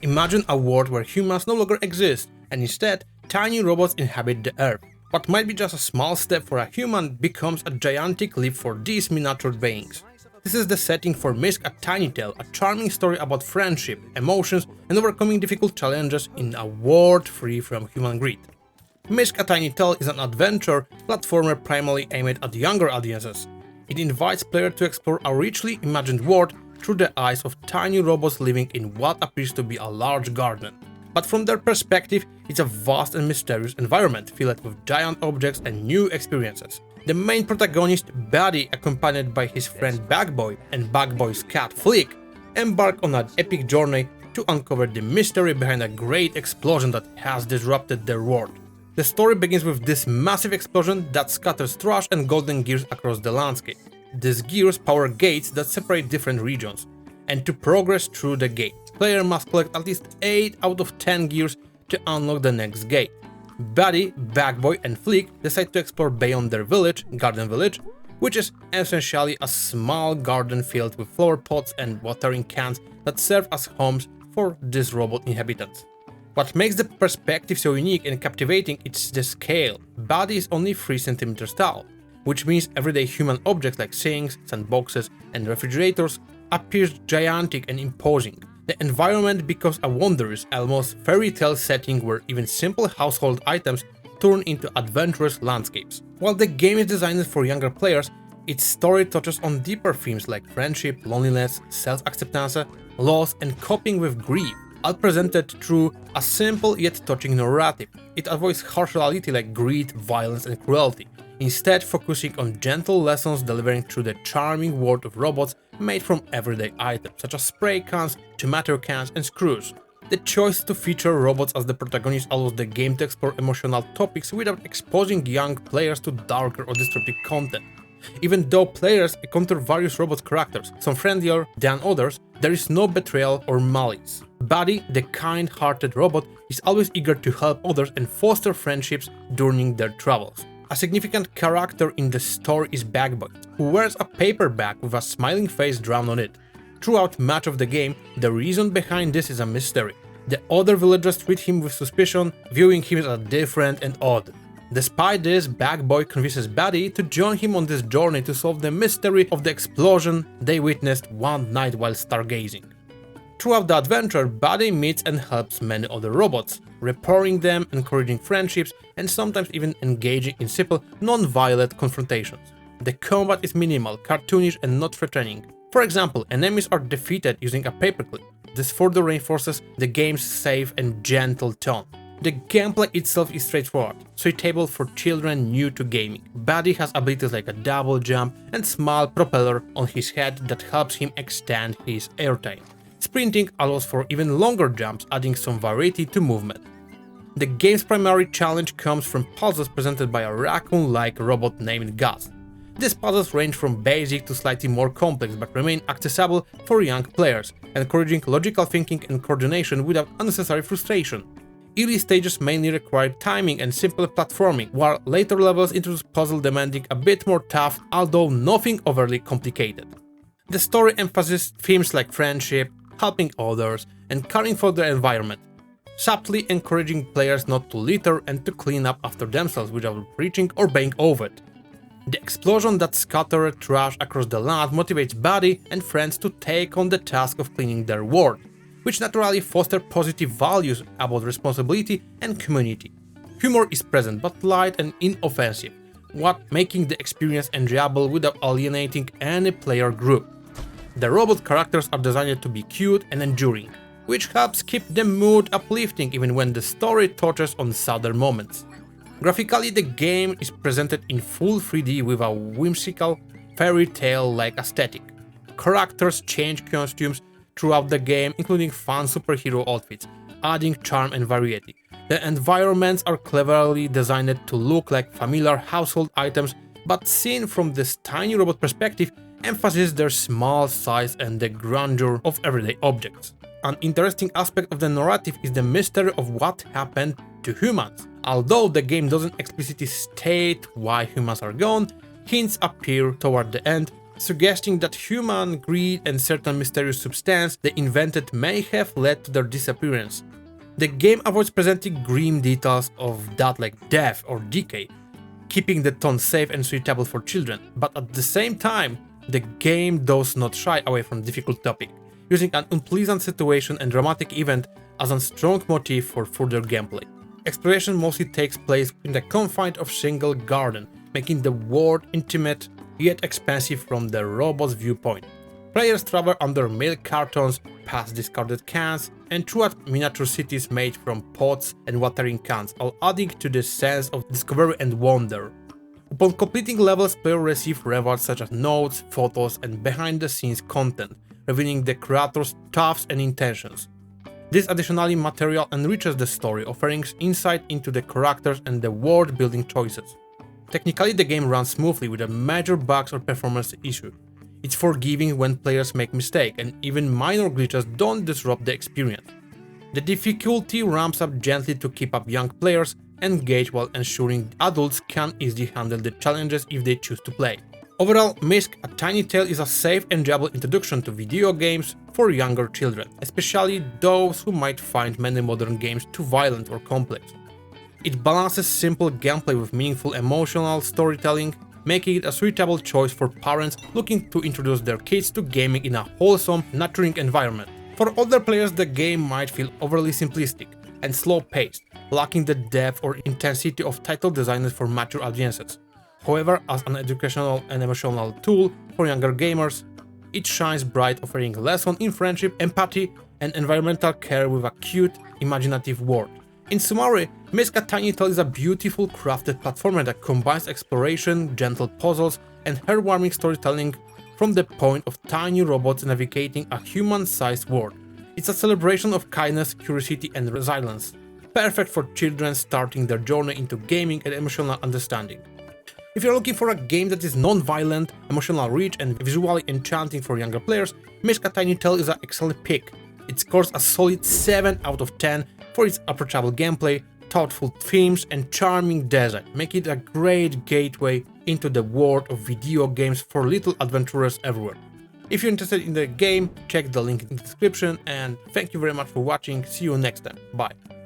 Imagine a world where humans no longer exist, and instead, tiny robots inhabit the Earth. What might be just a small step for a human becomes a gigantic leap for these miniature beings. This is the setting for Misc, a tiny tale, a charming story about friendship, emotions, and overcoming difficult challenges in a world free from human greed. Misc, a tiny tale is an adventure platformer primarily aimed at younger audiences. It invites players to explore a richly imagined world through the eyes of tiny robots living in what appears to be a large garden. But from their perspective, it's a vast and mysterious environment filled with giant objects and new experiences. The main protagonist, Buddy, accompanied by his friend Bugboy and Bugboy's cat Flick, embark on an epic journey to uncover the mystery behind a great explosion that has disrupted their world. The story begins with this massive explosion that scatters trash and golden gears across the landscape. These gears power gates that separate different regions, and to progress through the gate, player must collect at least 8 out of 10 gears to unlock the next gate. Buddy, Bugboy and Flick decide to explore beyond their village, Garden Village, which is essentially a small garden filled with flower pots and watering cans that serve as homes for these robot inhabitants. What makes the perspective so unique and captivating is the scale. Buddy is only 3 cm tall, which means everyday human objects like sinks, sandboxes and refrigerators appears gigantic and imposing. The environment becomes a wondrous, almost fairy tale setting where even simple household items turn into adventurous landscapes. While the game is designed for younger players, its story touches on deeper themes like friendship, loneliness, self-acceptance, loss and coping with grief, all presented through a simple yet touching narrative. It avoids harsh reality like greed, violence and cruelty, instead focusing on gentle lessons delivered through the charming world of robots made from everyday items such as spray cans, tomato cans and screws. The choice to feature robots as the protagonist allows the game to explore emotional topics without exposing young players to darker or destructive content. Even though players encounter various robot characters, some friendlier than others, there is no betrayal or malice. Buddy, the kind-hearted robot, is always eager to help others and foster friendships during their travels. A significant character in the story is Bugboy, who wears a paper bag with a smiling face drawn on it. Throughout much of the game, the reason behind this is a mystery. The other villagers treat him with suspicion, viewing him as different and odd. Despite this, Bugboy convinces Buddy to join him on this journey to solve the mystery of the explosion they witnessed one night while stargazing. Throughout the adventure, Buddy meets and helps many other robots, repairing them, encouraging friendships, and sometimes even engaging in simple, non-violent confrontations. The combat is minimal, cartoonish and not threatening. For example, enemies are defeated using a paperclip. This further reinforces the game's safe and gentle tone. The gameplay itself is straightforward, suitable for children new to gaming. Buddy has abilities like a double jump and small propeller on his head that helps him extend his airtime. Sprinting allows for even longer jumps, adding some variety to movement. The game's primary challenge comes from puzzles presented by a raccoon-like robot named Gus. These puzzles range from basic to slightly more complex but remain accessible for young players, encouraging logical thinking and coordination without unnecessary frustration. Early stages mainly require timing and simple platforming, while later levels introduce puzzles demanding a bit more tough, although nothing overly complicated. The story emphasizes themes like friendship, helping others, and caring for the environment, subtly encouraging players not to litter and to clean up after themselves without reaching or banging over it. The explosion that scattered trash across the land motivates Buddy and friends to take on the task of cleaning their world, which naturally fosters positive values about responsibility and community. Humor is present but light and inoffensive, what making the experience enjoyable without alienating any player group. The robot characters are designed to be cute and enduring, which helps keep the mood uplifting even when the story touches on sadder moments. Graphically, the game is presented in full 3D with a whimsical, fairy tale-like aesthetic. Characters change costumes throughout the game, including fun superhero outfits, adding charm and variety. The environments are cleverly designed to look like familiar household items, but seen from this tiny robot perspective, emphasizes their small size and the grandeur of everyday objects. An interesting aspect of the narrative is the mystery of what happened to humans. Although the game doesn't explicitly state why humans are gone, hints appear toward the end, suggesting that human greed and certain mysterious substance they invented may have led to their disappearance. The game avoids presenting grim details of that like death or decay, keeping the tone safe and suitable for children, but at the same time, the game does not shy away from difficult topic, using an unpleasant situation and dramatic event as a strong motif for further gameplay. Exploration mostly takes place in the confines of single garden, making the world intimate yet expansive from the robot's viewpoint. Players travel under milk cartons, past discarded cans, and throughout miniature cities made from pots and watering cans, all adding to the sense of discovery and wonder. Upon completing levels, players receive rewards such as notes, photos, and behind-the-scenes content, revealing the creator's thoughts and intentions. This additionally material enriches the story, offering insight into the characters and the world-building choices. Technically, the game runs smoothly with a major bugs or performance issue. It's forgiving when players make mistakes, and even minor glitches don't disrupt the experience. The difficulty ramps up gently to keep up young players engaged while ensuring adults can easily handle the challenges if they choose to play. Overall, Misc: A Tiny Tale is a safe, enjoyable introduction to video games for younger children, especially those who might find many modern games too violent or complex. It balances simple gameplay with meaningful emotional storytelling, making it a suitable choice for parents looking to introduce their kids to gaming in a wholesome, nurturing environment. For older players, the game might feel overly simplistic and slow-paced, lacking the depth or intensity of titles designed for mature audiences. However, as an educational and emotional tool for younger gamers, it shines bright, offering lessons in friendship, empathy, and environmental care with a cute, imaginative world. In summary, Misc: A Tiny Tale is a beautiful crafted platformer that combines exploration, gentle puzzles, and heartwarming storytelling from the point of tiny robots navigating a human-sized world. It's a celebration of kindness, curiosity, and resilience, perfect for children starting their journey into gaming and emotional understanding. If you're looking for a game that is non-violent, emotionally rich, and visually enchanting for younger players, Misc: A Tiny Tale is an excellent pick. It scores a solid 7 out of 10 for its approachable gameplay, thoughtful themes, and charming design, making it a great gateway into the world of video games for little adventurers everywhere. If you're interested in the game, check the link in the description, and thank you very much for watching. See you next time. Bye.